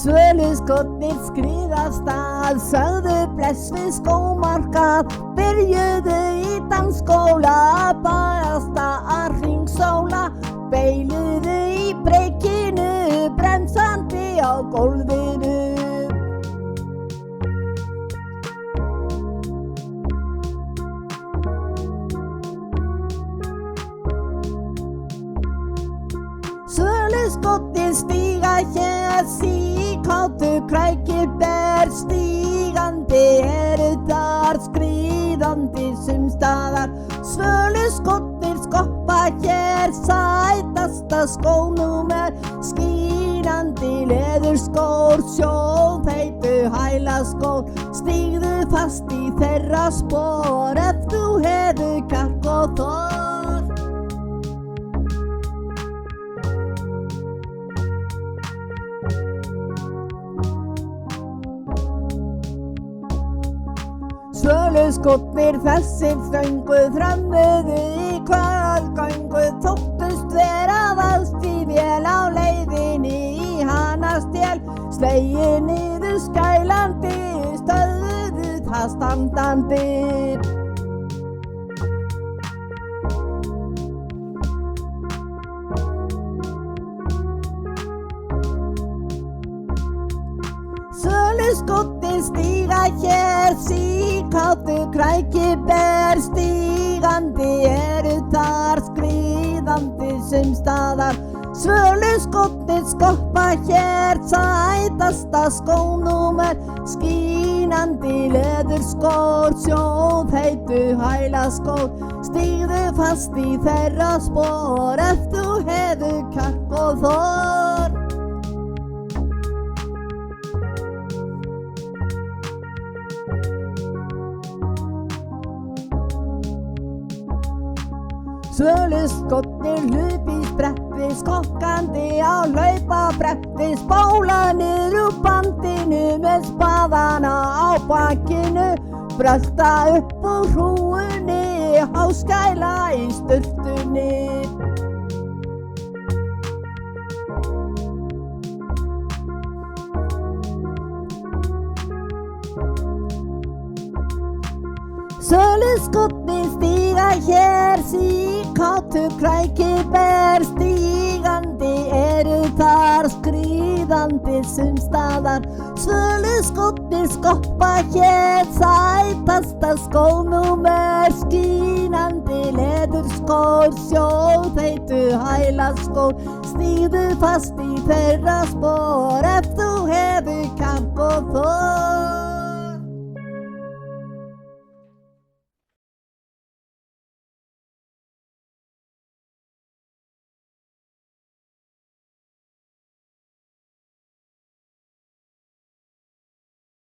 Svöluskotnir skriða af stað, sögðu bless við skómarkað, byrjuðu í dansskóla, barasta að hringsóla, beiluðu í breikinu, bremsandi á gólfinu. Svöluskotnir stíga hér, síkátu krækiber, stígandi eru þar, skríðandi sumstaðar. Svöluskotnir skoppa hér, sætasta skónúmer, skínandi leðurskór, sjóðheitu hælaskór, stígðu fast í þeirra spor, ef þú hefur kjark og þor. Svöluskotnir þessir þröngu þrömmuðu í kvöldgöngu, þóttust vera valst í vél á leiðinni í hana stél, slegið niður skælandi, stöðvuðu það standandi. Svöluskotnir stíga hér, síkátu krækiber, stígandi eru þar, skríðandi sumstaðar. Svöluskotnir skoppa hér, sætasta skónúmer, skínandi leðurskór, sjóðheitu hælaskór, stígðu fast í þeirra spor, ef þú hefur kjark og þor. Svöluskotnir hlupi í spretti, skokkandi á hlaupabretti, spóla niður úr bandinu með spaðana á bakinu, brölta upp úr hrúgunni, háskæla í sturtunni. Svöluskotnir stíga hér, síkátu krækiber, stígandi eru þar, skríðandi sumstaðar. Svöluskotnir skoppa hér, sætasta skónúmer, skínandi leðurskór, sjóðheitu hælaskór, stígðu fast í þeirra spor, ef þú hefur kjark og þor.